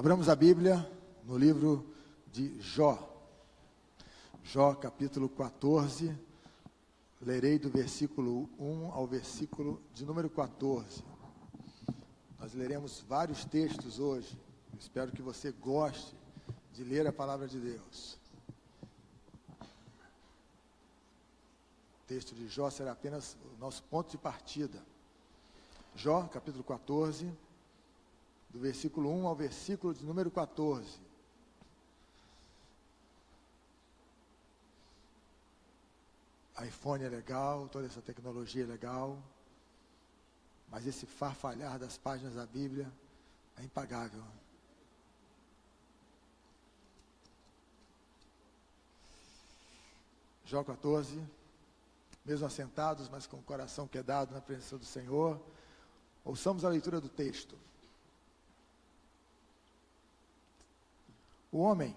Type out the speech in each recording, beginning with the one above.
Abramos a Bíblia no livro de Jó. Jó, capítulo 14, lerei do versículo 1 ao versículo de número 14. Nós leremos vários textos hoje. Espero que você goste de ler a palavra de Deus. O texto de Jó será apenas o nosso ponto de partida. Jó, capítulo 14, do versículo 1 ao versículo de número 14. iPhone é legal, toda essa tecnologia é legal, mas esse farfalhar das páginas da Bíblia é impagável. Jó 14, mesmo assentados, mas com o coração quedado na presença do Senhor, ouçamos a leitura do texto. O homem,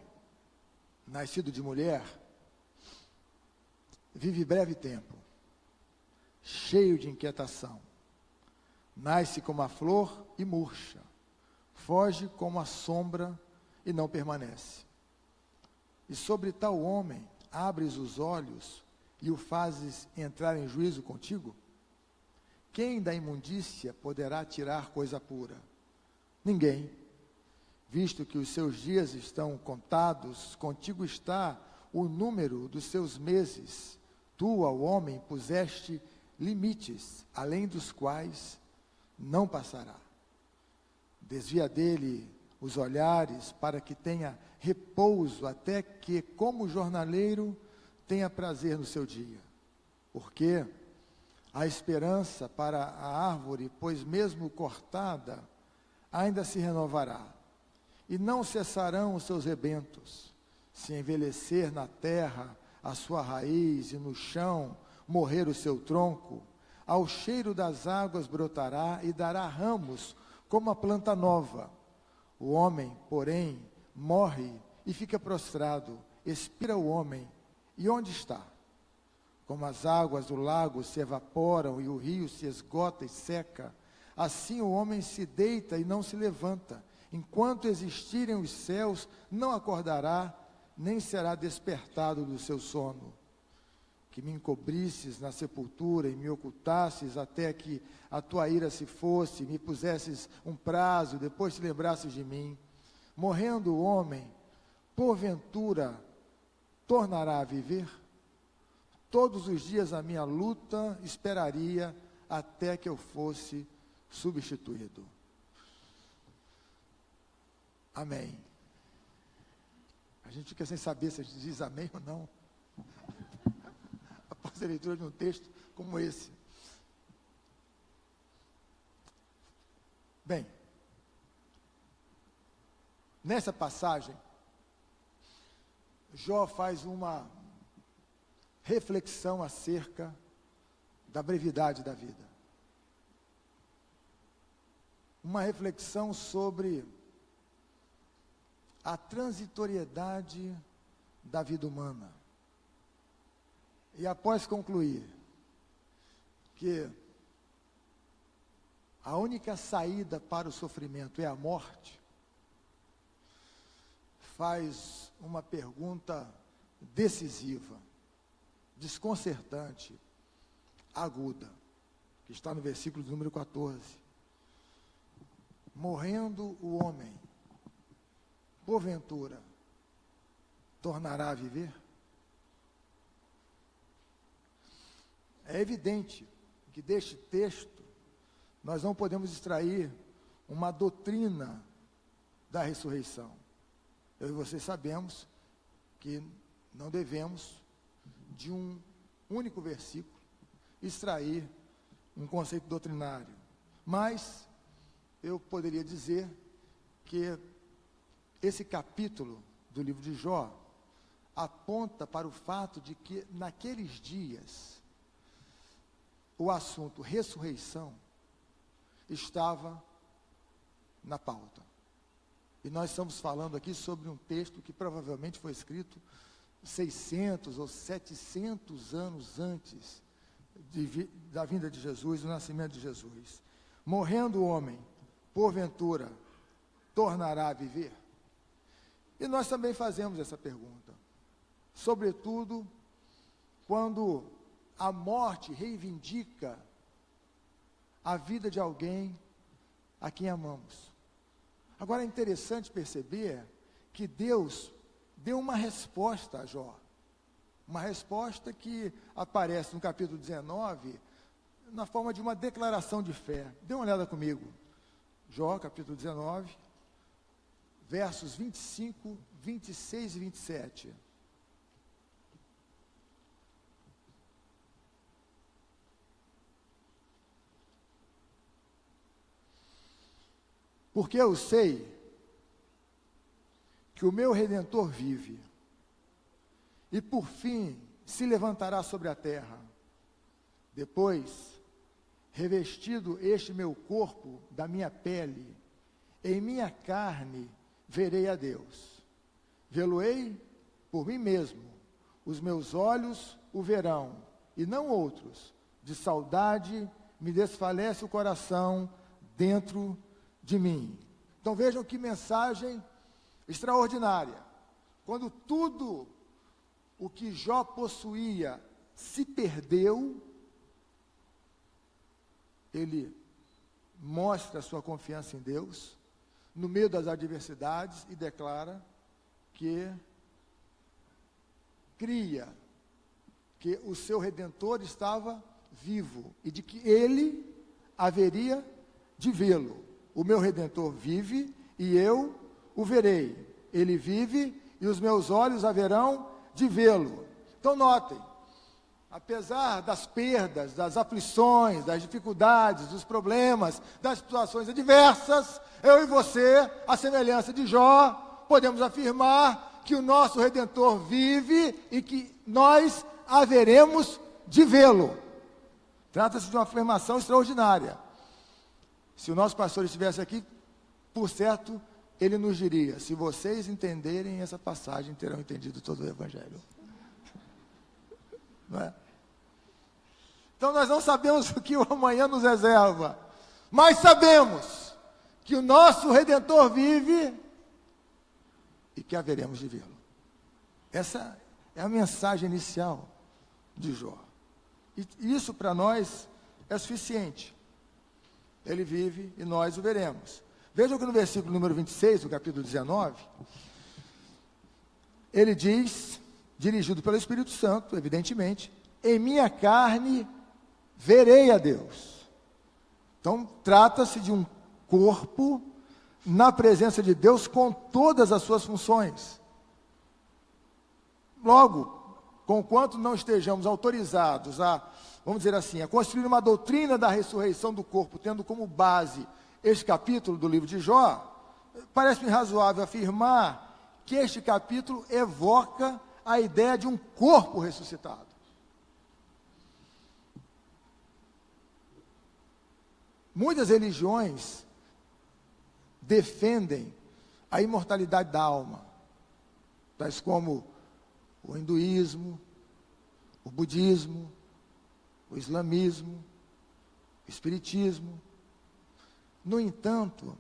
nascido de mulher, vive breve tempo, cheio de inquietação. Nasce como a flor e murcha, foge como a sombra e não permanece. E sobre tal homem abres os olhos e o fazes entrar em juízo contigo? Quem da imundícia poderá tirar coisa pura? Ninguém. Visto que os seus dias estão contados, contigo está o número dos seus meses. Tu, ao homem, puseste limites, além dos quais não passará. Desvia dele os olhares, para que tenha repouso, até que, como jornaleiro, tenha prazer no seu dia. Porque há esperança para a árvore, pois mesmo cortada, ainda se renovará. E não cessarão os seus rebentos. Se envelhecer na terra a sua raiz e no chão morrer o seu tronco, ao cheiro das águas brotará e dará ramos como a planta nova. O homem, porém, morre e fica prostrado, expira o homem. E onde está? Como as águas do lago se evaporam e o rio se esgota e seca, assim o homem se deita e não se levanta. Enquanto existirem os céus, não acordará, nem será despertado do seu sono. Que me encobrisses na sepultura e me ocultasses até que a tua ira se fosse, me pusesses um prazo, depois te lembrasses de mim. Morrendo o homem, porventura, tornará a viver? Todos os dias a minha luta esperaria até que eu fosse substituído. Amém. A gente fica sem saber se a gente diz amém ou não, após a leitura de um texto como esse. Bem, nessa passagem, Jó faz uma reflexão acerca da brevidade da vida. Uma reflexão sobre a transitoriedade da vida humana. E após concluir que a única saída para o sofrimento é a morte, faz uma pergunta decisiva, desconcertante, aguda, que está no versículo número 14. Morrendo o homem, porventura, tornará a viver? É evidente que deste texto nós não podemos extrair uma doutrina da ressurreição. Eu e você sabemos que não devemos, de um único versículo, extrair um conceito doutrinário. Mas eu poderia dizer que esse capítulo do livro de Jó aponta para o fato de que naqueles dias o assunto ressurreição estava na pauta. E nós estamos falando aqui sobre um texto que provavelmente foi escrito 600 ou 700 anos antes da vinda de Jesus, do nascimento de Jesus. Morrendo o homem, porventura, tornará a viver? E nós também fazemos essa pergunta, sobretudo quando a morte reivindica a vida de alguém a quem amamos. Agora é interessante perceber que Deus deu uma resposta a Jó, uma resposta que aparece no capítulo 19, na forma de uma declaração de fé. Dê uma olhada comigo, Jó, capítulo 19, versos 25, 26 e 27. Porque eu sei que o meu Redentor vive, e por fim se levantará sobre a terra. Depois, revestido este meu corpo da minha pele, em minha carne verei a Deus. Vê-lo-ei por mim mesmo, os meus olhos o verão, e não outros. De saudade me desfalece o coração dentro de mim. Então vejam que mensagem extraordinária. Quando tudo o que Jó possuía se perdeu, ele mostra a sua confiança em Deus, no meio das adversidades, e declara que cria que o seu Redentor estava vivo, e de que ele haveria de vê-lo. O meu Redentor vive, e eu o verei. Ele vive, e os meus olhos haverão de vê-lo. Então notem, apesar das perdas, das aflições, das dificuldades, dos problemas, das situações adversas, eu e você, à semelhança de Jó, podemos afirmar que o nosso Redentor vive e que nós haveremos de vê-lo. Trata-se de uma afirmação extraordinária. Se o nosso pastor estivesse aqui, por certo, ele nos diria: se vocês entenderem essa passagem, terão entendido todo o Evangelho. Não é? Então nós não sabemos o que o amanhã nos reserva, mas sabemos que o nosso Redentor vive e que haveremos de vê-lo. Essa é a mensagem inicial de Jó. E isso para nós é suficiente. Ele vive e nós o veremos. Vejam que no versículo número 26, do capítulo 19, ele diz, dirigido pelo Espírito Santo, evidentemente: em minha carne verei a Deus. Então, trata-se de um corpo na presença de Deus com todas as suas funções. Logo, conquanto não estejamos autorizados a, vamos dizer assim, a construir uma doutrina da ressurreição do corpo, tendo como base este capítulo do livro de Jó, parece-me razoável afirmar que este capítulo evoca a ideia de um corpo ressuscitado. Muitas religiões defendem a imortalidade da alma, tais como o hinduísmo, o budismo, o islamismo, o espiritismo. No entanto,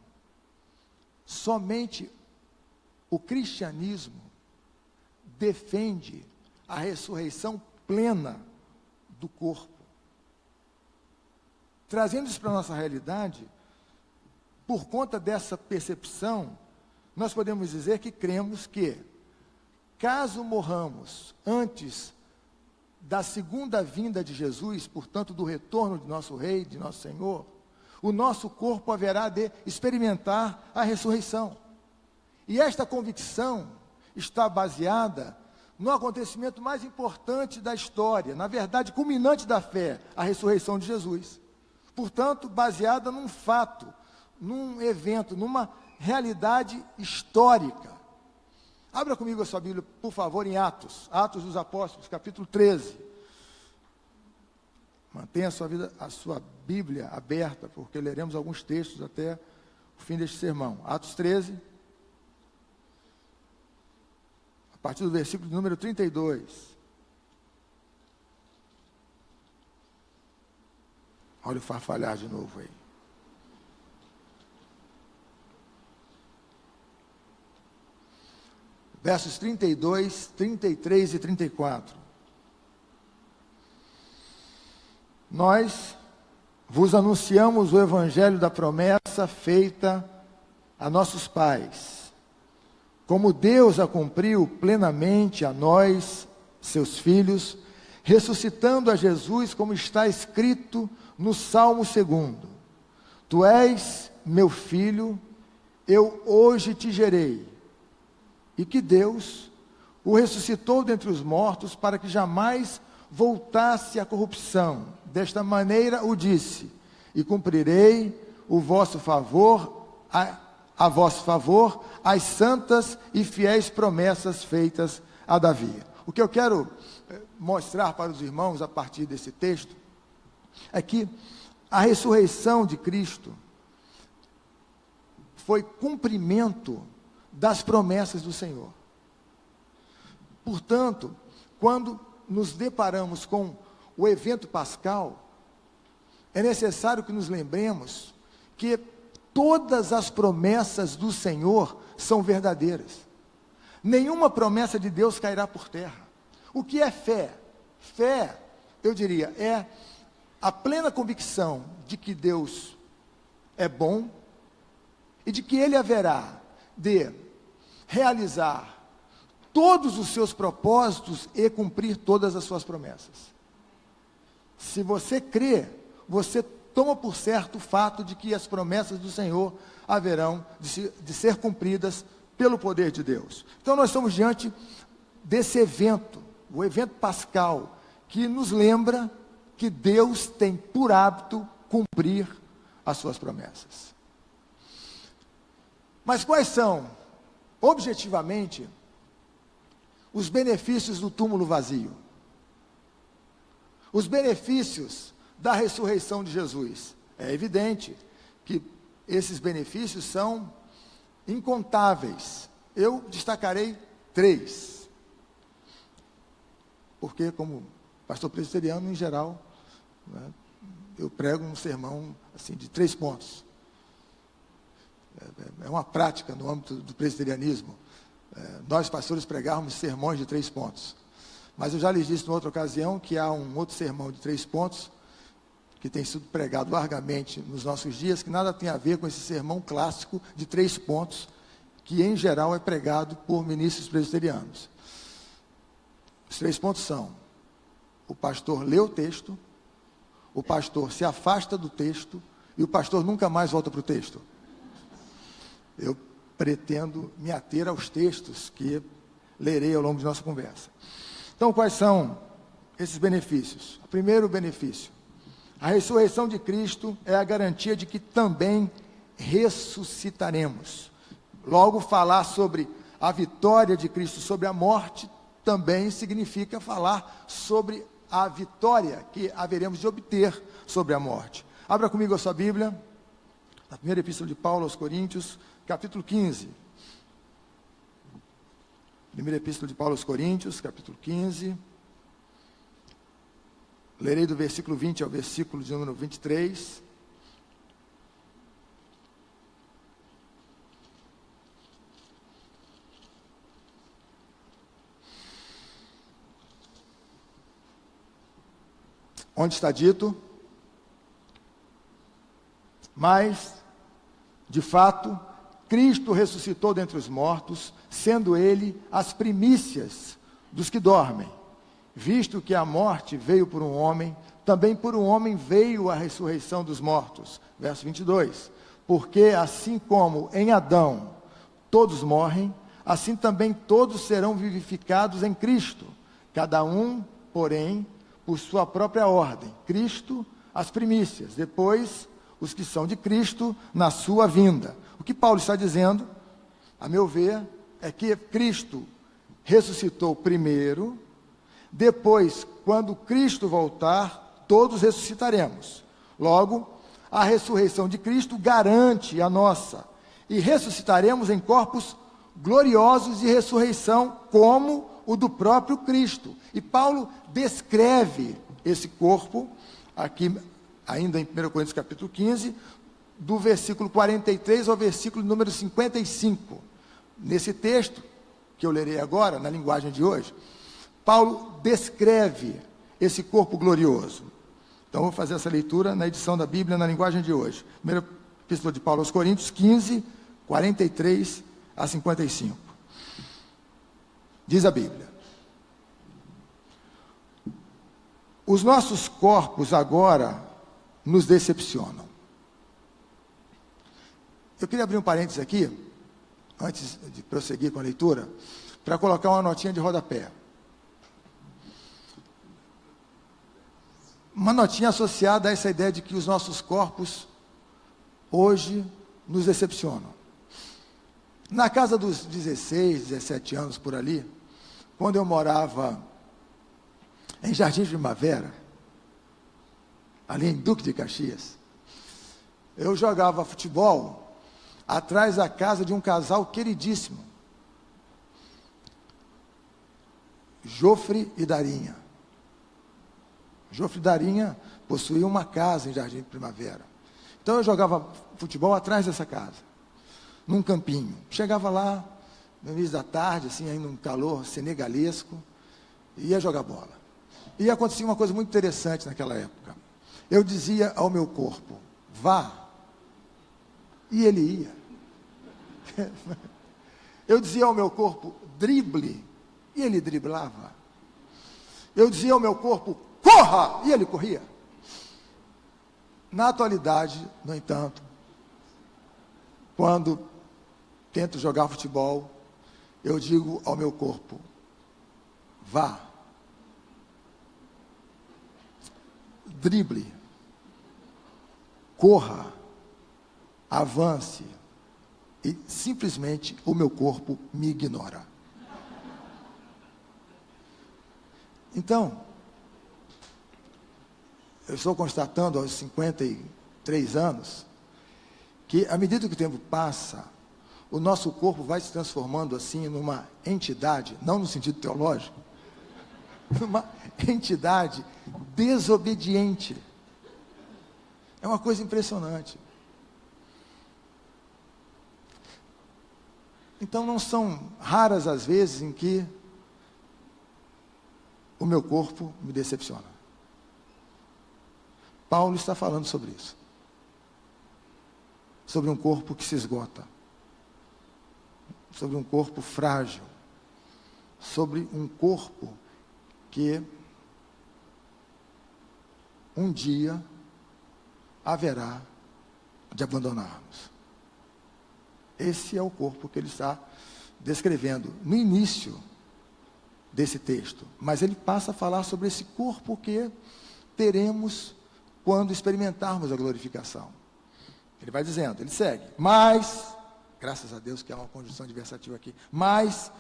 somente o cristianismo defende a ressurreição plena do corpo. Trazendo isso para a nossa realidade, por conta dessa percepção, nós podemos dizer que cremos que, caso morramos antes da segunda vinda de Jesus, portanto do retorno de nosso Rei, de nosso Senhor, o nosso corpo haverá de experimentar a ressurreição. E esta convicção está baseada no acontecimento mais importante da história, na verdade culminante da fé, a ressurreição de Jesus. Portanto, baseada num fato, num evento, numa realidade histórica. Abra comigo a sua Bíblia, por favor, em Atos dos Apóstolos, capítulo 13. Mantenha a sua Bíblia aberta, porque leremos alguns textos até o fim deste sermão. Atos 13, a partir do versículo número 32. Olha o farfalhar de novo aí. versos 32, 33 e 34. Nós vos anunciamos o evangelho da promessa feita a nossos pais, como Deus a cumpriu plenamente a nós, seus filhos, ressuscitando a Jesus, como está escrito no Salmo 2. Tu és meu filho, eu hoje te gerei. E que Deus o ressuscitou dentre os mortos, para que jamais voltasse à corrupção. Desta maneira o disse: e cumprirei o vosso favor, a vosso favor, as santas e fiéis promessas feitas a Davi. O que eu quero mostrar para os irmãos a partir desse texto é que a ressurreição de Cristo foi cumprimento das promessas do Senhor. Portanto, quando nos deparamos com o evento pascal, é necessário que nos lembremos que todas as promessas do Senhor são verdadeiras. Nenhuma promessa de Deus cairá por terra. O que é fé? Fé, eu diria, é a plena convicção de que Deus é bom e de que Ele haverá de realizar todos os seus propósitos e cumprir todas as suas promessas. Se você crê, você toma por certo o fato de que as promessas do Senhor haverão de ser cumpridas pelo poder de Deus. Então nós estamos diante desse evento, o evento pascal, que nos lembra que Deus tem por hábito cumprir as suas promessas. Mas quais são, objetivamente, os benefícios do túmulo vazio? Os benefícios da ressurreição de Jesus? É evidente que esses benefícios são incontáveis. Eu destacarei 3. Porque, como pastor presbiteriano, em geral, né, eu prego um sermão assim, de 3 pontos. É uma prática no âmbito do presbiterianismo. Nós, pastores, pregávamos sermões de 3 pontos. Mas eu já lhes disse em outra ocasião que há um outro sermão de 3 pontos, que tem sido pregado largamente nos nossos dias, que nada tem a ver com esse sermão clássico de 3 pontos, que em geral é pregado por ministros presbiterianos. Os 3 pontos são: o pastor lê o texto, o pastor se afasta do texto e o pastor nunca mais volta para o texto. Eu pretendo me ater aos textos que lerei ao longo de nossa conversa. Então, quais são esses benefícios? O primeiro benefício: a ressurreição de Cristo é a garantia de que também ressuscitaremos. Logo, falar sobre a vitória de Cristo sobre a morte também significa falar sobre a vitória que haveremos de obter sobre a morte. Abra comigo a sua Bíblia, na primeira epístola de Paulo aos Coríntios, capítulo 15. Primeira epístola de Paulo aos Coríntios, capítulo 15. Lerei do versículo 20 ao versículo de número 23. Onde está dito: mas, de fato, Cristo ressuscitou dentre os mortos, sendo Ele as primícias dos que dormem. Visto que a morte veio por um homem, também por um homem veio a ressurreição dos mortos. Verso 22. Porque assim como em Adão todos morrem, assim também todos serão vivificados em Cristo. Cada um, porém, por sua própria ordem. Cristo, as primícias. Depois, os que são de Cristo na sua vinda. O que Paulo está dizendo, a meu ver, é que Cristo ressuscitou primeiro. Depois, quando Cristo voltar, todos ressuscitaremos. Logo, a ressurreição de Cristo garante a nossa. E ressuscitaremos em corpos gloriosos de ressurreição, como o do próprio Cristo. E Paulo descreve esse corpo, aqui ainda em 1 Coríntios capítulo 15, do versículo 43 ao versículo número 55. Nesse texto, que eu lerei agora, na linguagem de hoje, Paulo descreve esse corpo glorioso. Então, vou fazer essa leitura na edição da Bíblia, na linguagem de hoje. Primeira Epístola de Paulo aos Coríntios, 15, 43 a 55. Diz a Bíblia: os nossos corpos agora nos decepcionam. Eu queria abrir um parênteses aqui, antes de prosseguir com a leitura, para colocar uma notinha de rodapé. Uma notinha associada a essa ideia de que os nossos corpos hoje nos decepcionam. Na casa dos 16, 17 anos por ali, quando eu morava em Jardim de Primavera, ali em Duque de Caxias, eu jogava futebol atrás da casa de um casal queridíssimo, Jofre e Darinha. Jofre e Darinha possuíam uma casa em Jardim de Primavera. Então eu jogava futebol atrás dessa casa, num campinho. Chegava lá, no início da tarde, assim, ainda um calor senegalesco, e ia jogar bola. E acontecia uma coisa muito interessante naquela época. Eu dizia ao meu corpo, vá, e ele ia. Eu dizia ao meu corpo, drible, e ele driblava. Eu dizia ao meu corpo, corra, e ele corria. Na atualidade, no entanto, quando tento jogar futebol, eu digo ao meu corpo, vá, drible, corra, avance, e simplesmente o meu corpo me ignora. Então, eu estou constatando aos 53 anos, que à medida que o tempo passa, o nosso corpo vai se transformando assim numa entidade, não no sentido teológico, numa entidade desobediente. É uma coisa impressionante. Então não são raras as vezes em que o meu corpo me decepciona. Paulo está falando sobre isso. Sobre um corpo que se esgota. Sobre um corpo frágil. Sobre um corpo que um dia haverá de abandonarmos. Esse é o corpo que ele está descrevendo no início desse texto. Mas ele passa a falar sobre esse corpo que teremos quando experimentarmos a glorificação. Ele vai dizendo, ele segue, mas, graças a Deus que há uma conjunção adversativa aqui, mas,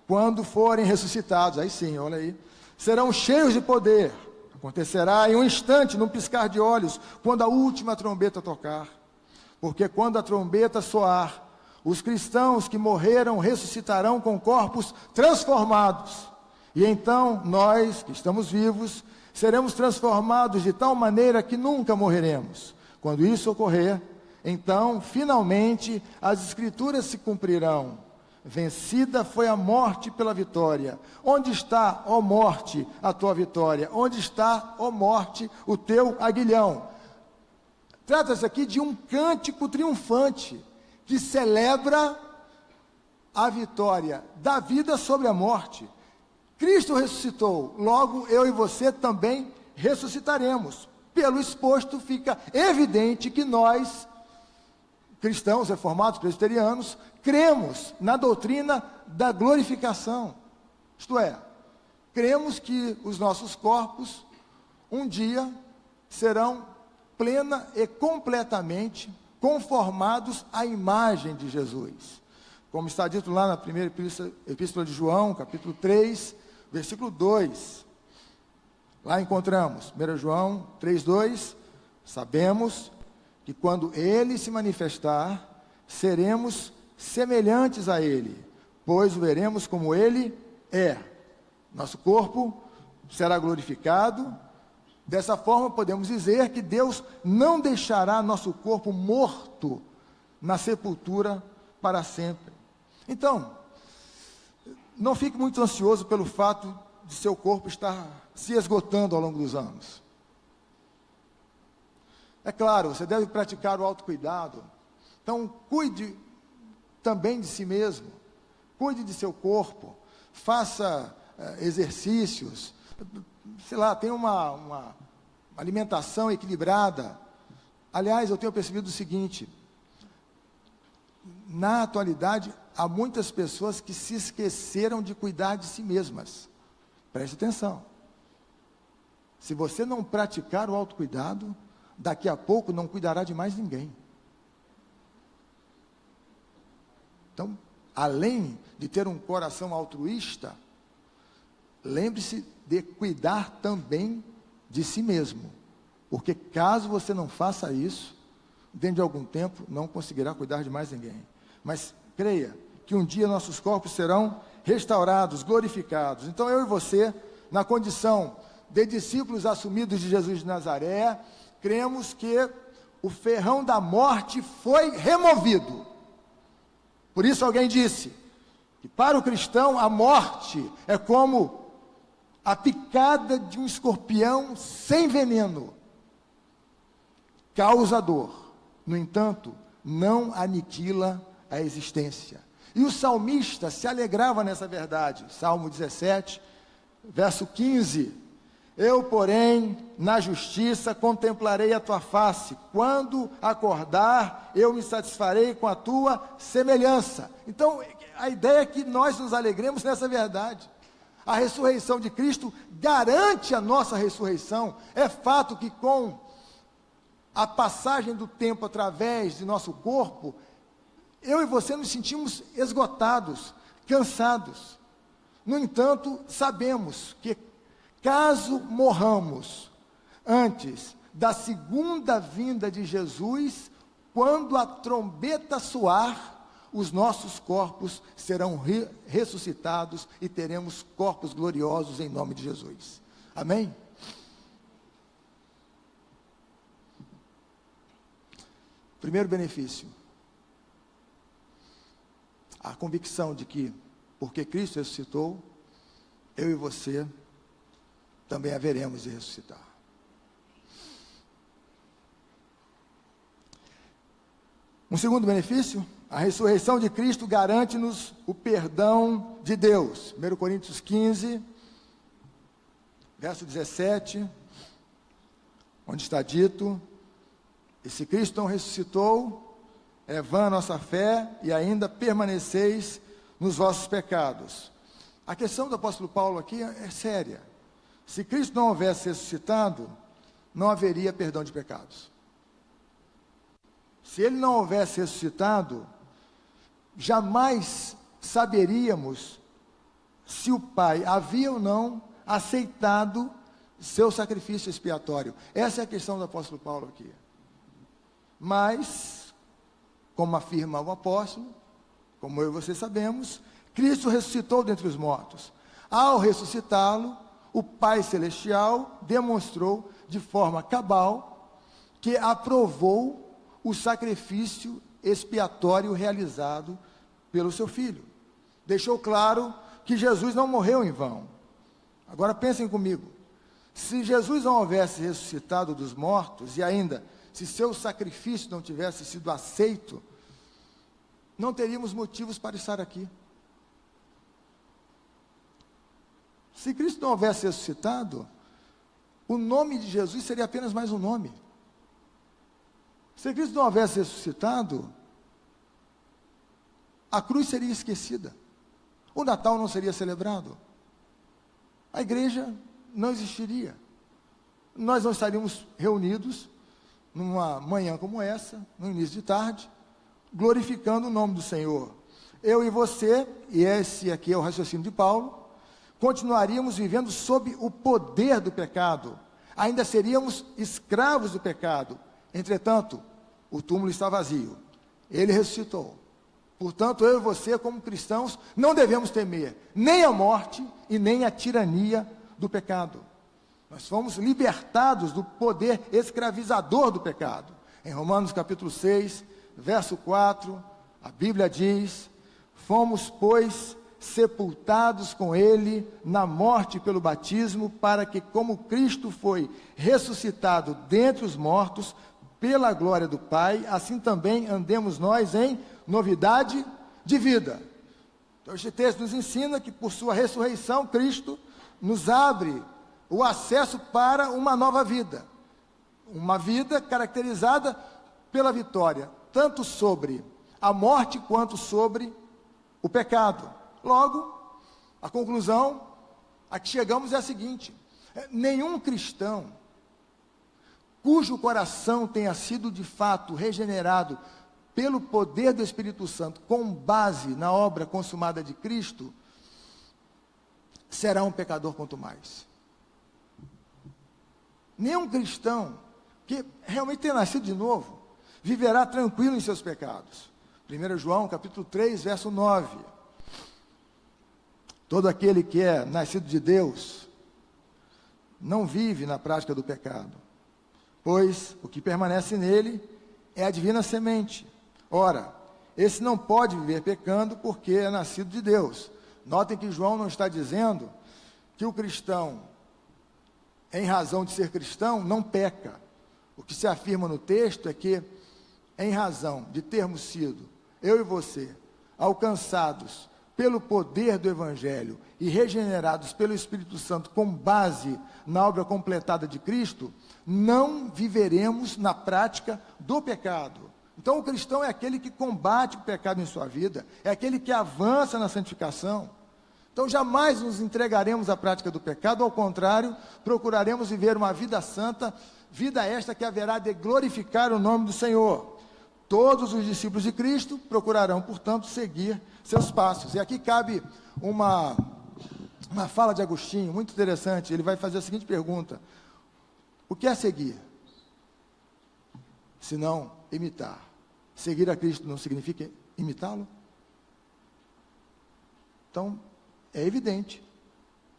quando forem ressuscitados, aí sim, olha aí, serão cheios de poder. Acontecerá em um instante, num piscar de olhos, quando a última trombeta tocar. Porque quando a trombeta soar, os cristãos que morreram ressuscitarão com corpos transformados. E então, nós, que estamos vivos, seremos transformados de tal maneira que nunca morreremos. Quando isso ocorrer, então, finalmente, as Escrituras se cumprirão. Vencida foi a morte pela vitória. Onde está, ó morte, a tua vitória? Onde está, ó morte, o teu aguilhão? Trata-se aqui de um cântico triunfante, que celebra a vitória da vida sobre a morte. Cristo ressuscitou, logo eu e você também ressuscitaremos. Pelo exposto fica evidente que nós, cristãos, reformados, presbiterianos, cremos na doutrina da glorificação. Isto é, cremos que os nossos corpos um dia serão plena e completamente conformados à imagem de Jesus. Como está dito lá na primeira epístola de João, capítulo 3, versículo 2. Lá encontramos, 1 João 3:2, sabemos que quando Ele se manifestar, seremos semelhantes a Ele, pois o veremos como Ele é. Nosso corpo será glorificado. Dessa forma, podemos dizer que Deus não deixará nosso corpo morto na sepultura para sempre. Então, não fique muito ansioso pelo fato de seu corpo estar se esgotando ao longo dos anos. É claro, você deve praticar o autocuidado. Então, cuide também de si mesmo. Cuide de seu corpo. Faça exercícios. Sei lá, tenha uma alimentação equilibrada. Aliás, eu tenho percebido o seguinte: na atualidade, há muitas pessoas que se esqueceram de cuidar de si mesmas. Preste atenção. Se você não praticar o autocuidado, daqui a pouco não cuidará de mais ninguém. Então, além de ter um coração altruísta, lembre-se de cuidar também de si mesmo. Porque caso você não faça isso, dentro de algum tempo, não conseguirá cuidar de mais ninguém. Mas creia que um dia nossos corpos serão restaurados, glorificados. Então eu e você, na condição de discípulos assumidos de Jesus de Nazaré, cremos que o ferrão da morte foi removido. Por isso alguém disse que para o cristão a morte é como a picada de um escorpião sem veneno. Causa dor, no entanto, não aniquila a existência. E o salmista se alegrava nessa verdade. Salmo 17, verso 15. Eu, porém, na justiça contemplarei a tua face. Quando acordar, eu me satisfarei com a tua semelhança. Então, a ideia é que nós nos alegremos nessa verdade. A ressurreição de Cristo garante a nossa ressurreição. É fato que com a passagem do tempo através de nosso corpo, eu e você nos sentimos esgotados, cansados. No entanto, sabemos que caso morramos antes da segunda vinda de Jesus, quando a trombeta soar, os nossos corpos serão ressuscitados e teremos corpos gloriosos em nome de Jesus. Amém? Primeiro benefício, a convicção de que, porque Cristo ressuscitou, eu e você também haveremos de ressuscitar. Um segundo benefício, a ressurreição de Cristo garante-nos o perdão de Deus. 1 Coríntios 15, verso 17, onde está dito: e se Cristo não ressuscitou, é vã a nossa fé e ainda permaneceis nos vossos pecados. A questão do apóstolo Paulo aqui é séria. Se Cristo não houvesse ressuscitado, não haveria perdão de pecados. Se ele não houvesse ressuscitado, jamais saberíamos se o Pai havia ou não aceitado seu sacrifício expiatório. Essa é a questão do apóstolo Paulo aqui. Mas, como afirma o apóstolo, como eu e você sabemos, Cristo ressuscitou dentre os mortos. Ao ressuscitá-lo, o Pai Celestial demonstrou de forma cabal que aprovou o sacrifício expiatório realizado pelo seu Filho. Deixou claro que Jesus não morreu em vão. Agora pensem comigo, se Jesus não houvesse ressuscitado dos mortos, e ainda, se seu sacrifício não tivesse sido aceito, não teríamos motivos para estar aqui. Se Cristo não houvesse ressuscitado, o nome de Jesus seria apenas mais um nome. Se Cristo não houvesse ressuscitado, a cruz seria esquecida. O Natal não seria celebrado. A igreja não existiria. Nós não estaríamos reunidos numa manhã como essa, no início de tarde, glorificando o nome do Senhor. Eu e você, e esse aqui é o raciocínio de Paulo, continuaríamos vivendo sob o poder do pecado. Ainda seríamos escravos do pecado. Entretanto, o túmulo está vazio. Ele ressuscitou. Portanto, eu e você, como cristãos, não devemos temer nem a morte e nem a tirania do pecado. Nós fomos libertados do poder escravizador do pecado. Em Romanos capítulo 6, verso 4, a Bíblia diz: fomos, pois, sepultados com ele na morte pelo batismo, para que, como Cristo foi ressuscitado dentre os mortos, pela glória do Pai, assim também andemos nós em novidade de vida. Então, este texto nos ensina que, por sua ressurreição, Cristo nos abre o acesso para uma nova vida. Uma vida caracterizada pela vitória, tanto sobre a morte quanto sobre o pecado. Logo, a conclusão a que chegamos é a seguinte: nenhum cristão cujo coração tenha sido de fato regenerado pelo poder do Espírito Santo, com base na obra consumada de Cristo, será um pecador quanto mais. Nenhum cristão que realmente tenha nascido de novo viverá tranquilo em seus pecados. 1 João capítulo 3, verso 9. Todo aquele que é nascido de Deus não vive na prática do pecado, pois o que permanece nele é a divina semente. Ora, esse não pode viver pecando porque é nascido de Deus. Notem que João não está dizendo que o cristão, em razão de ser cristão, não peca. O que se afirma no texto é que, em razão de termos sido, eu e você, alcançados pelo poder do Evangelho e regenerados pelo Espírito Santo com base na obra completada de Cristo, não viveremos na prática do pecado. Então o cristão é aquele que combate o pecado em sua vida, é aquele que avança na santificação. Então jamais nos entregaremos à prática do pecado, ao contrário, procuraremos viver uma vida santa, vida esta que haverá de glorificar o nome do Senhor. Todos os discípulos de Cristo procurarão, portanto, seguir seus passos. E aqui cabe uma fala de Agostinho, muito interessante. Ele vai fazer a seguinte pergunta: o que é seguir? Se não imitar. Seguir a Cristo não significa imitá-lo? Então, é evidente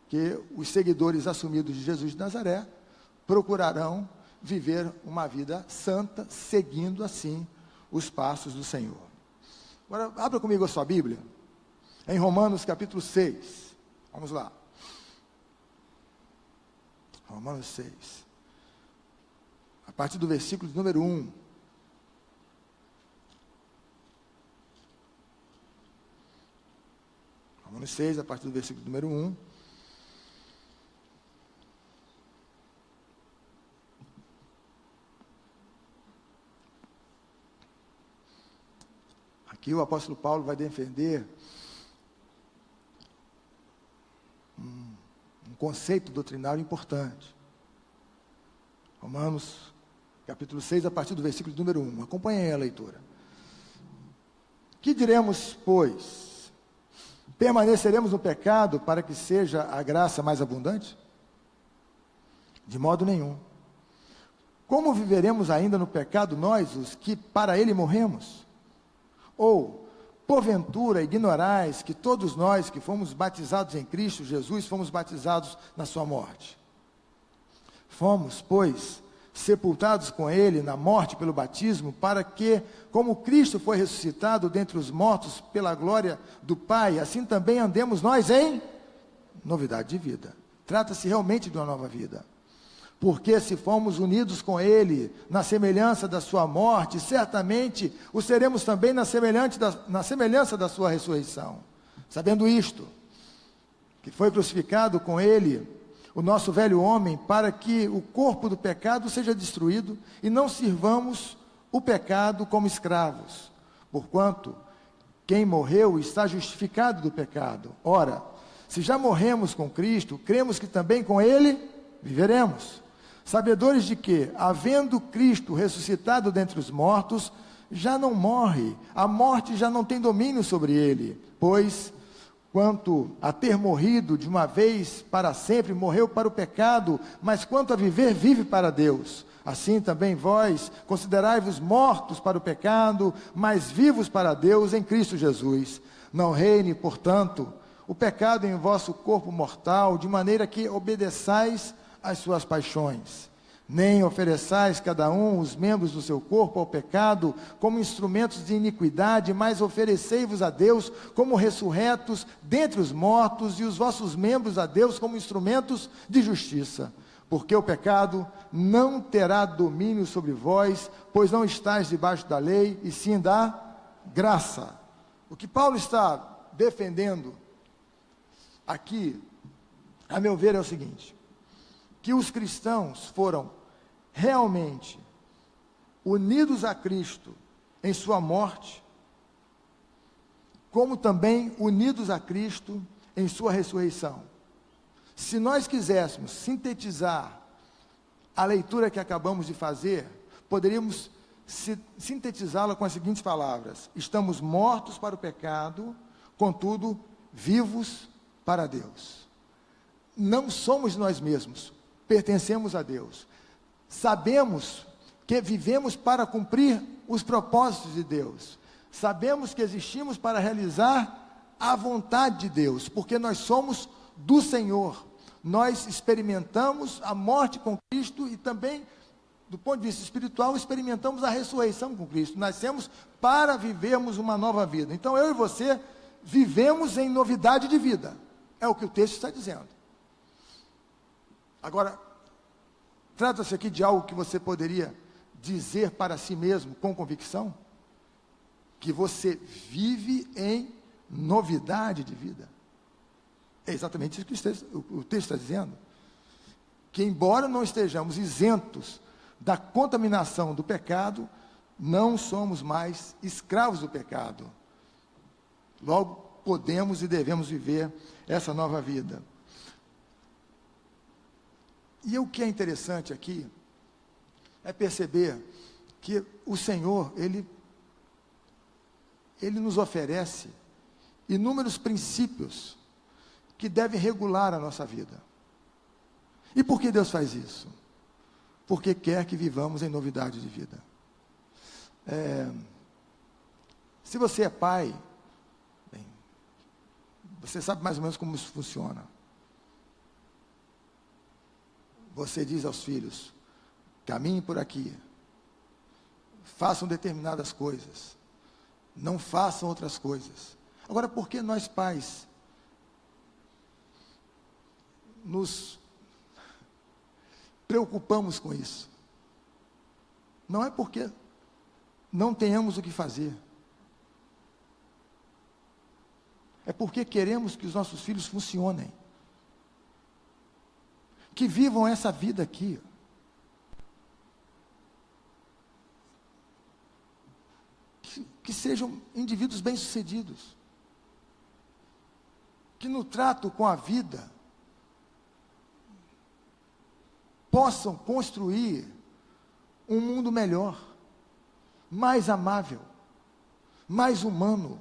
que os seguidores assumidos de Jesus de Nazaré procurarão viver uma vida santa, seguindo assim os passos do Senhor. Agora, abra comigo a sua Bíblia, em Romanos capítulo 6, vamos lá. Romanos 6, a partir do versículo número 1. Romanos 6, a partir do versículo número 1. Aqui o apóstolo Paulo vai defender um conceito doutrinário importante. Romanos, capítulo 6, a partir do versículo número 1. Acompanhe aí a leitura. Que diremos, pois? Permaneceremos no pecado para que seja a graça mais abundante? De modo nenhum. Como viveremos ainda no pecado nós, os que para ele morremos? Ou, porventura, ignorais que todos nós que fomos batizados em Cristo Jesus, fomos batizados na sua morte? Fomos, pois, sepultados com ele na morte pelo batismo, para que, como Cristo foi ressuscitado dentre os mortos pela glória do Pai, assim também andemos nós em novidade de vida. Trata-se realmente de uma nova vida. Porque se fomos unidos com ele na semelhança da sua morte, certamente o seremos também na semelhança da sua ressurreição. Sabendo isto, que foi crucificado com ele o nosso velho homem, para que o corpo do pecado seja destruído e não sirvamos o pecado como escravos. Porquanto, quem morreu está justificado do pecado. Ora, se já morremos com Cristo, cremos que também com ele viveremos. Sabedores de que, havendo Cristo ressuscitado dentre os mortos, já não morre, a morte já não tem domínio sobre ele, pois, quanto a ter morrido de uma vez para sempre, morreu para o pecado, mas quanto a viver, vive para Deus. Assim também vós, considerai-vos mortos para o pecado, mas vivos para Deus em Cristo Jesus. Não reine, portanto, o pecado em vosso corpo mortal, de maneira que obedeçais às suas paixões. Nem ofereçais cada um os membros do seu corpo ao pecado como instrumentos de iniquidade, mas oferecei-vos a Deus como ressurretos dentre os mortos, e os vossos membros a Deus como instrumentos de justiça. Porque o pecado não terá domínio sobre vós, pois não estáis debaixo da lei, e sim da graça. O que Paulo está defendendo aqui, a meu ver, é o seguinte: que os cristãos foram realmente unidos a Cristo em sua morte, como também unidos a Cristo em sua ressurreição. Se nós quiséssemos sintetizar a leitura que acabamos de fazer, poderíamos sintetizá-la com as seguintes palavras: estamos mortos para o pecado, contudo, vivos para Deus. Não somos nós mesmos, pertencemos a Deus. Sabemos que vivemos para cumprir os propósitos de Deus. Sabemos que existimos para realizar a vontade de Deus, porque nós somos do Senhor. Nós experimentamos a morte com Cristo e também, do ponto de vista espiritual, experimentamos a ressurreição com Cristo. Nascemos para vivermos uma nova vida. Então, eu e você vivemos em novidade de vida. É o que o texto está dizendo. Agora, trata-se aqui de algo que você poderia dizer para si mesmo com convicção? Que você vive em novidade de vida. É exatamente isso que o texto está dizendo. Que embora não estejamos isentos da contaminação do pecado, não somos mais escravos do pecado. Logo, podemos e devemos viver essa nova vida. E o que é interessante aqui é perceber que o Senhor, Ele nos oferece inúmeros princípios que devem regular a nossa vida. E por que Deus faz isso? Porque quer que vivamos em novidade de vida. Se você é pai, bem, você sabe mais ou menos como isso funciona. Você diz aos filhos: caminhem por aqui, façam determinadas coisas, não façam outras coisas. Agora, por que nós pais nos preocupamos com isso? Não é porque não tenhamos o que fazer, é porque queremos que os nossos filhos funcionem, que vivam essa vida aqui. Que sejam indivíduos bem-sucedidos. Que no trato com a vida possam construir um mundo melhor, mais amável, mais humano,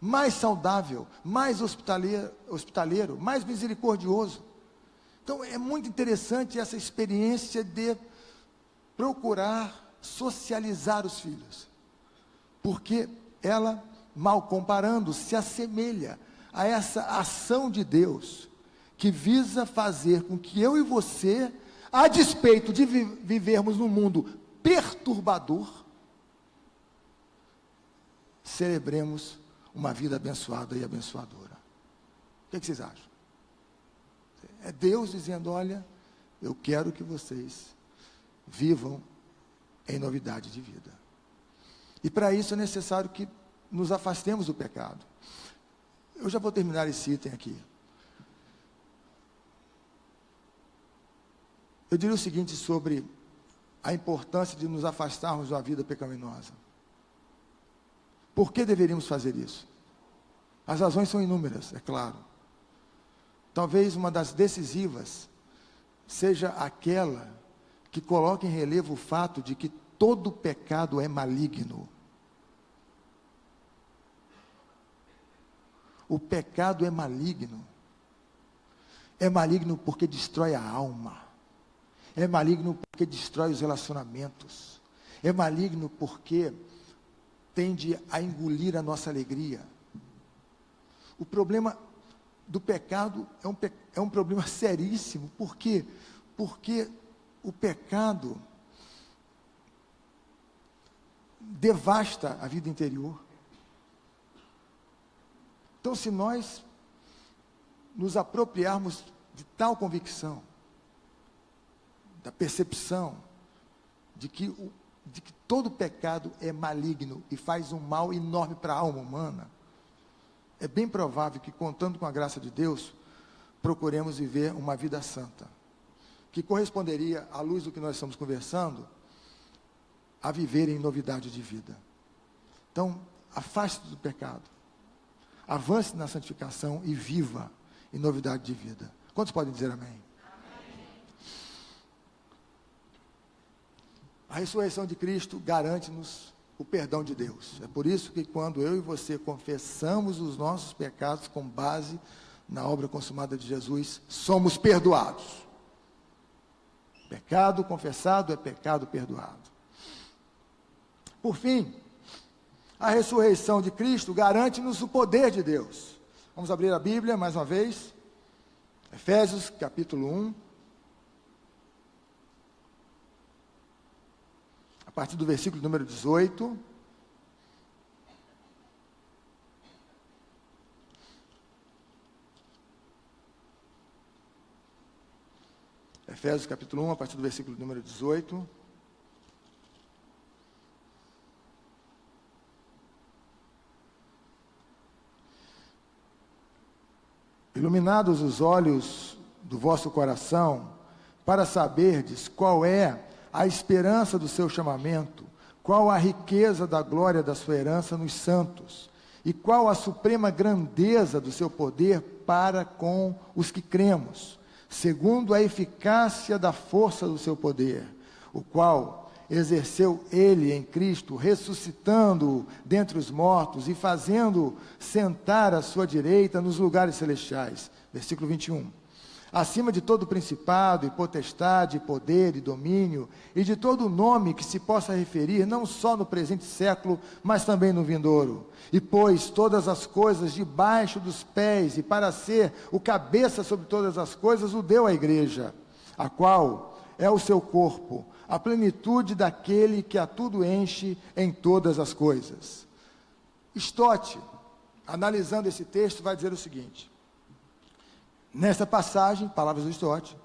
mais saudável, mais hospitaleiro, mais misericordioso. Então, é muito interessante essa experiência de procurar socializar os filhos, porque ela, mal comparando, se assemelha a essa ação de Deus, que visa fazer com que eu e você, a despeito de vivermos num mundo perturbador, celebremos uma vida abençoada e abençoadora. O que vocês acham? É Deus dizendo: olha, eu quero que vocês vivam em novidade de vida. E para isso é necessário que nos afastemos do pecado. Eu já vou terminar esse item aqui. Eu diria o seguinte sobre a importância de nos afastarmos da vida pecaminosa. Por que deveríamos fazer isso? As razões são inúmeras, é claro. Talvez uma das decisivas seja aquela que coloca em relevo o fato de que todo pecado é maligno. O pecado é maligno. É maligno porque destrói a alma. É maligno porque destrói os relacionamentos. É maligno porque tende a engolir a nossa alegria. O problema do pecado é um problema seríssimo. Por quê? Porque o pecado devasta a vida interior. Então, se nós nos apropriarmos de tal convicção, da percepção de que todo pecado é maligno e faz um mal enorme para a alma humana, é bem provável que, contando com a graça de Deus, procuremos viver uma vida santa, que corresponderia, à luz do que nós estamos conversando, a viver em novidade de vida. Então, afaste-se do pecado, avance na santificação e viva em novidade de vida. Quantos podem dizer amém? Amém. A ressurreição de Cristo garante-nos o perdão de Deus. É por isso que quando eu e você confessamos os nossos pecados com base na obra consumada de Jesus, somos perdoados. Pecado confessado é pecado perdoado. Por fim, a ressurreição de Cristo garante-nos o poder de Deus. Vamos abrir a Bíblia mais uma vez. Efésios capítulo 1. A partir do versículo número 18. Efésios capítulo 1, a partir do versículo número 18. Iluminados os olhos do vosso coração, para saberdes qual é a esperança do seu chamamento, qual a riqueza da glória da sua herança nos santos, e qual a suprema grandeza do seu poder para com os que cremos, segundo a eficácia da força do seu poder, o qual exerceu ele em Cristo, ressuscitando-o dentre os mortos e fazendo sentar à sua direita nos lugares celestiais. Versículo 21. Acima de todo principado e potestade, poder e domínio, e de todo nome que se possa referir, não só no presente século, mas também no vindouro. E pôs todas as coisas debaixo dos pés, e para ser o cabeça sobre todas as coisas, o deu à igreja, a qual é o seu corpo, a plenitude daquele que a tudo enche em todas as coisas. Stott, analisando esse texto, vai dizer o seguinte: nesta passagem, palavras do Stott,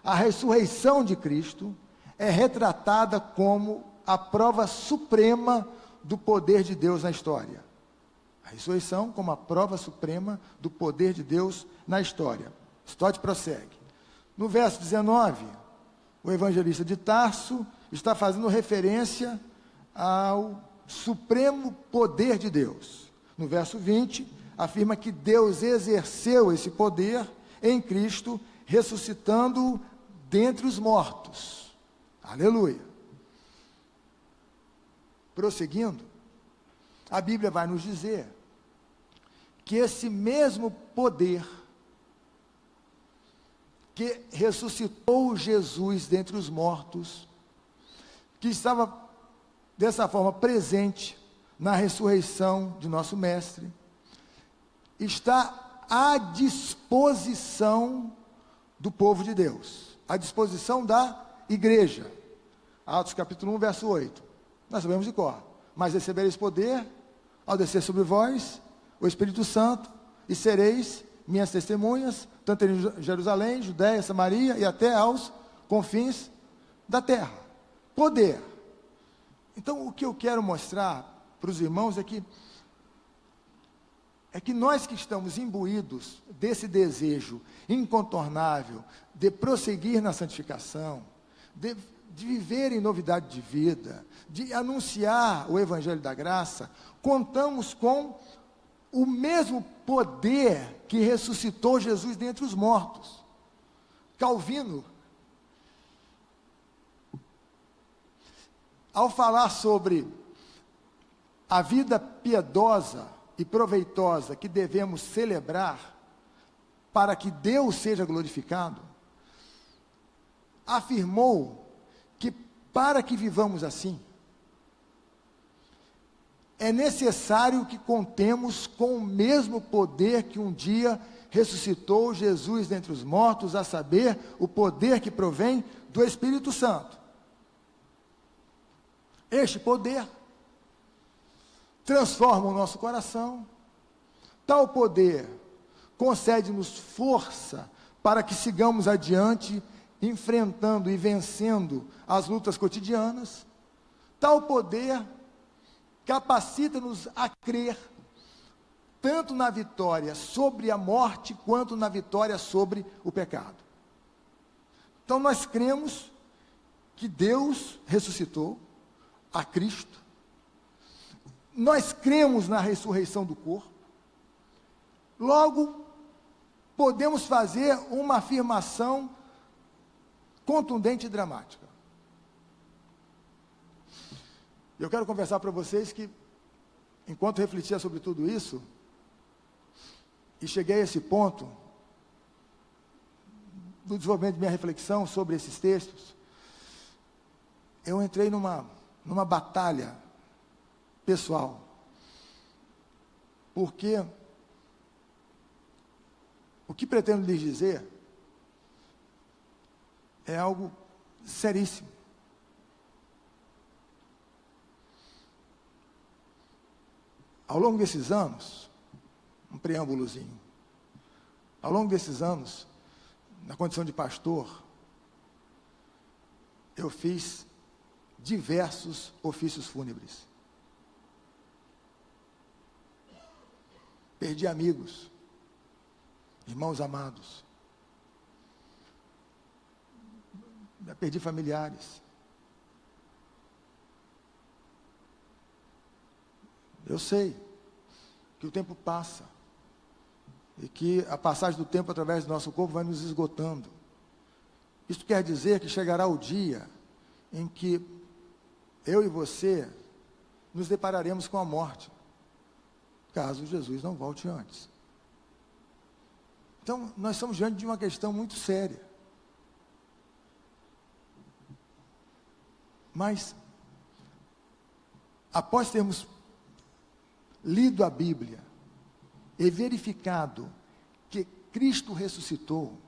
a ressurreição de Cristo é retratada como a prova suprema do poder de Deus na história. A ressurreição como a prova suprema do poder de Deus na história. Stott prossegue. No verso 19, o evangelista de Tarso está fazendo referência ao supremo poder de Deus. No verso 20, afirma que Deus exerceu esse poder em Cristo, ressuscitando-o dentre os mortos. Aleluia. Prosseguindo, a Bíblia vai nos dizer que esse mesmo poder que ressuscitou Jesus dentre os mortos, que estava dessa forma presente na ressurreição de nosso Mestre, está à disposição do povo de Deus, à disposição da igreja. Atos capítulo 1, verso 8. Nós sabemos de cor. Mas recebereis poder ao descer sobre vós o Espírito Santo, e sereis minhas testemunhas, tanto em Jerusalém, Judéia, Samaria e até aos confins da terra. Poder. Então, o que eu quero mostrar para os irmãos é que nós que estamos imbuídos desse desejo incontornável de prosseguir na santificação, de viver em novidade de vida, de anunciar o Evangelho da Graça, contamos com o mesmo poder que ressuscitou Jesus dentre os mortos. Calvino, ao falar sobre a vida piedosa e proveitosa que devemos celebrar para que Deus seja glorificado, afirmou que para que vivamos assim, é necessário que contemos com o mesmo poder que um dia ressuscitou Jesus dentre os mortos, a saber, o poder que provém do Espírito Santo. Este poder transforma o nosso coração. Tal poder concede-nos força para que sigamos adiante, enfrentando e vencendo as lutas cotidianas. Tal poder capacita-nos a crer tanto na vitória sobre a morte, quanto na vitória sobre o pecado. Então nós cremos que Deus ressuscitou a Cristo. Nós cremos na ressurreição do corpo. Logo, podemos fazer uma afirmação contundente e dramática. Eu quero conversar para vocês que, enquanto refletia sobre tudo isso, e cheguei a esse ponto do desenvolvimento de minha reflexão sobre esses textos, eu entrei numa batalha pessoal, porque o que pretendo lhes dizer é algo seríssimo. Ao longo desses anos, um preâmbulozinho, ao longo desses anos, na condição de pastor, eu fiz diversos ofícios fúnebres. Perdi amigos, irmãos amados, perdi familiares. Eu sei que o tempo passa e que a passagem do tempo através do nosso corpo vai nos esgotando. Isso quer dizer que chegará o dia em que eu e você nos depararemos com a morte, caso Jesus não volte antes. Então, nós estamos diante de uma questão muito séria. Mas, após termos lido a Bíblia e verificado que Cristo ressuscitou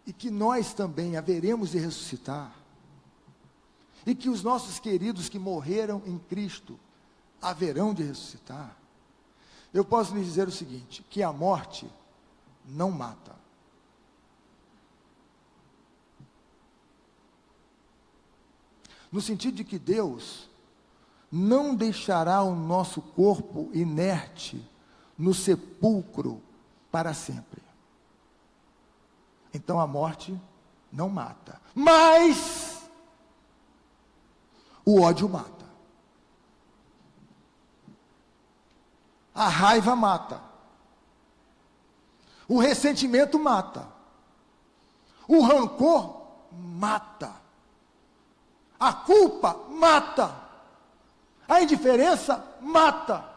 e que nós também haveremos de ressuscitar, e que os nossos queridos que morreram em Cristo haverão de ressuscitar, eu posso lhes dizer o seguinte, que a morte não mata. No sentido de que Deus não deixará o nosso corpo inerte no sepulcro para sempre. Então a morte não mata, mas o ódio mata. A raiva mata. O ressentimento mata. O rancor mata. A culpa mata. A indiferença mata.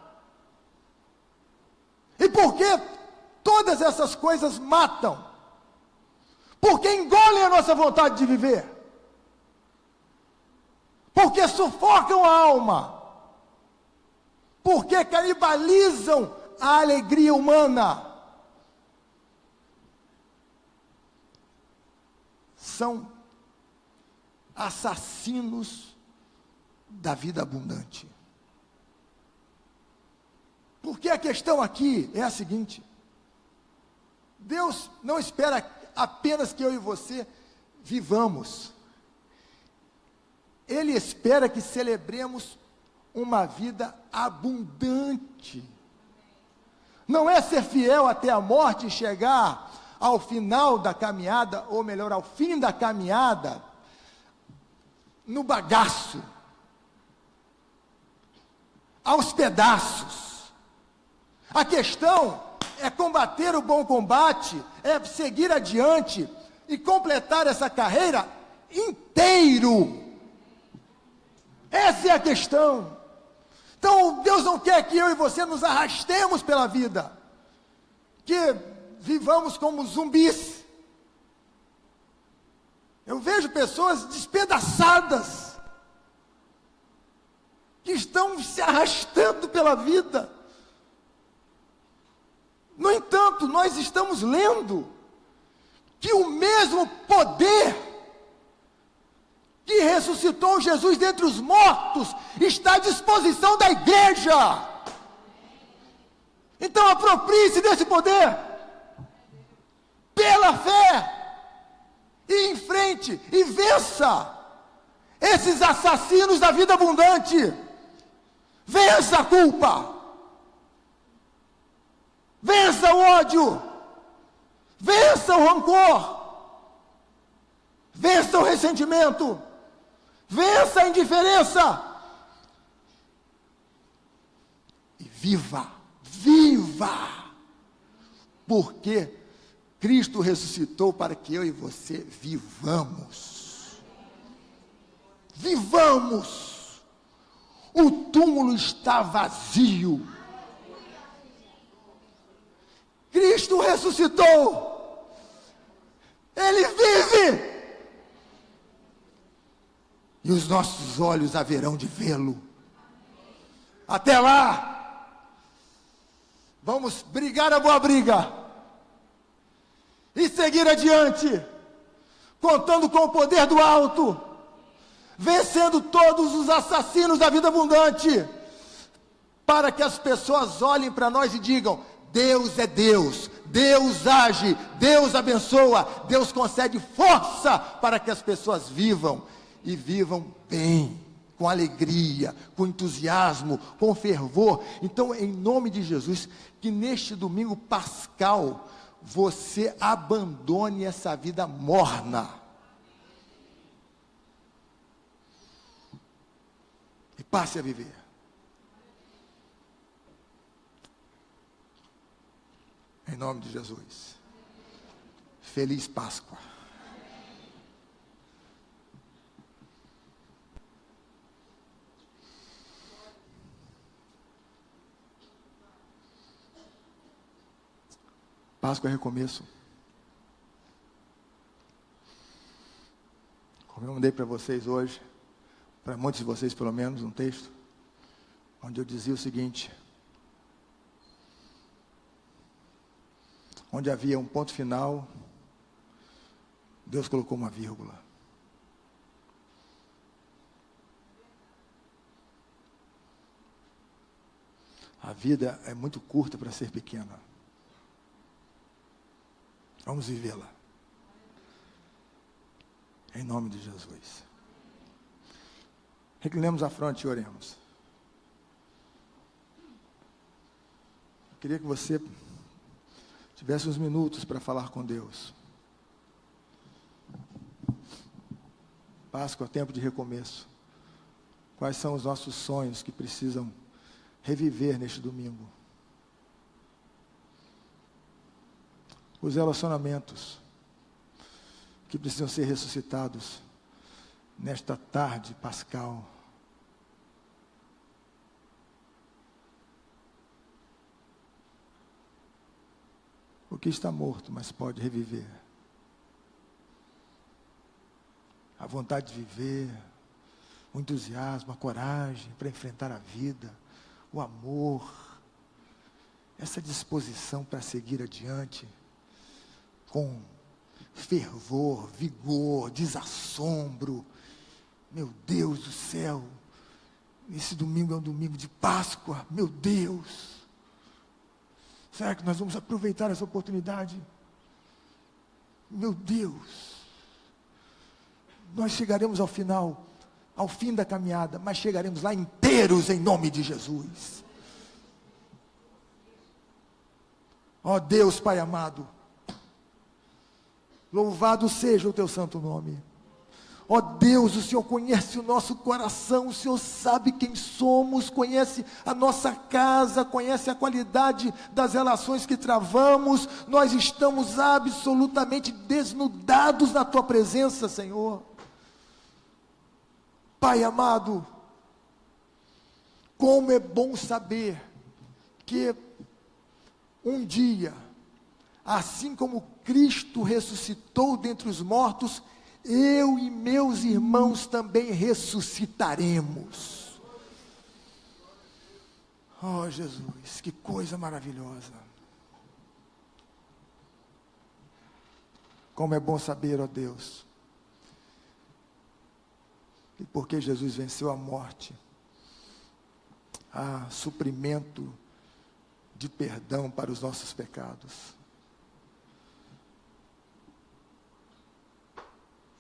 E por que todas essas coisas matam? Porque engolem a nossa vontade de viver. Porque sufocam a alma. Porque canibalizam a alegria humana. São assassinos da vida abundante. Porque a questão aqui é a seguinte: Deus não espera apenas que eu e você vivamos. Ele espera que celebremos uma vida abundante. Não é ser fiel até a morte e chegar ao final da caminhada, ou melhor, ao fim da caminhada, no bagaço, aos pedaços. A questão é combater o bom combate, é seguir adiante e completar essa carreira inteiro. Essa é a questão. Então, Deus não quer que eu e você nos arrastemos pela vida, que vivamos como zumbis. Eu vejo pessoas despedaçadas, que estão se arrastando pela vida. nós estamos lendo que o mesmo poder que ressuscitou Jesus dentre os mortos está à disposição da igreja. Então aproprie-se desse poder, pela fé, e enfrente, e vença esses assassinos da vida abundante. Vença a culpa, vença o ódio, vença o rancor, vença o ressentimento, vença a indiferença, e viva, porque Cristo ressuscitou para que eu e você vivamos. O túmulo está vazio. Cristo ressuscitou. Ele vive. E os nossos olhos haverão de vê-lo. Até lá, vamos brigar a boa briga e seguir adiante, contando com o poder do alto, vencendo todos os assassinos da vida abundante, para que as pessoas olhem para nós e digam: Deus é Deus, Deus age, Deus abençoa, Deus concede força para que as pessoas vivam, e vivam bem, com alegria, com entusiasmo, com fervor. Então, em nome de Jesus, que neste domingo pascal, você abandone essa vida morna, e passe a viver. Em nome de Jesus. Feliz Páscoa. Páscoa é recomeço. Como eu mandei para vocês hoje, para muitos de vocês pelo menos, um texto, onde eu dizia o seguinte: onde havia um ponto final, Deus colocou uma vírgula. A vida é muito curta para ser pequena. Vamos vivê-la. Em nome de Jesus. Reclinemos a fronte e oremos. Eu queria que você tivesse uns minutos para falar com Deus. Páscoa, tempo de recomeço. Quais são os nossos sonhos que precisam reviver neste domingo? Os relacionamentos que precisam ser ressuscitados nesta tarde pascal. O que está morto, mas pode reviver. A vontade de viver, o entusiasmo, a coragem para enfrentar a vida, o amor, essa disposição para seguir adiante, com fervor, vigor, desassombro. Meu Deus do céu, esse domingo é um domingo de Páscoa, meu Deus. Será que nós vamos aproveitar essa oportunidade? Meu Deus. Nós chegaremos ao final, ao fim da caminhada, mas chegaremos lá inteiros em nome de Jesus. Ó Deus Pai amado, louvado seja o teu santo nome. Ó Deus, o Senhor conhece o nosso coração, o Senhor sabe quem somos, conhece a nossa casa, conhece a qualidade das relações que travamos. Nós estamos absolutamente desnudados na tua presença, Senhor. Pai amado, como é bom saber que um dia, assim como Cristo ressuscitou dentre os mortos, eu e meus irmãos também ressuscitaremos. Oh Jesus, que coisa maravilhosa. Como é bom saber, ó Deus, e porque Jesus venceu a morte, há suprimento de perdão para os nossos pecados.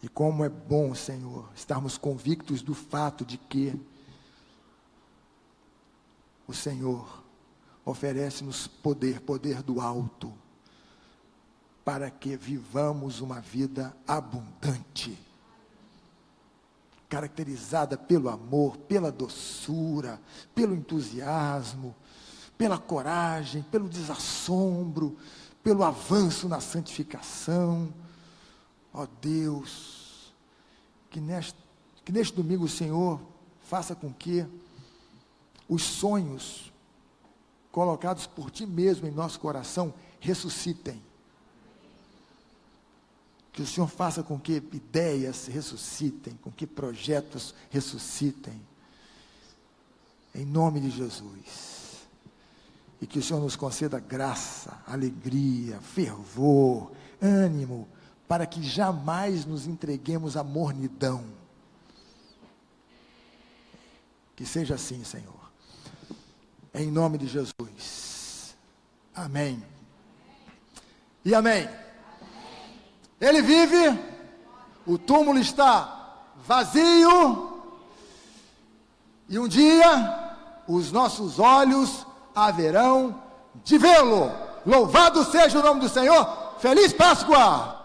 E como é bom, Senhor, estarmos convictos do fato de que o Senhor oferece-nos poder do alto, para que vivamos uma vida abundante, caracterizada pelo amor, pela doçura, pelo entusiasmo, pela coragem, pelo desassombro, pelo avanço na santificação. Ó Deus, que neste domingo o Senhor faça com que os sonhos colocados por Ti mesmo em nosso coração ressuscitem. Que o Senhor faça com que ideias ressuscitem, com que projetos ressuscitem, em nome de Jesus. E que o Senhor nos conceda graça, alegria, fervor, ânimo, para que jamais nos entreguemos à mornidão. Que seja assim, Senhor. Em nome de Jesus. Amém. E amém. Ele vive, o túmulo está vazio, e um dia os nossos olhos haverão de vê-lo. Louvado seja o nome do Senhor. Feliz Páscoa!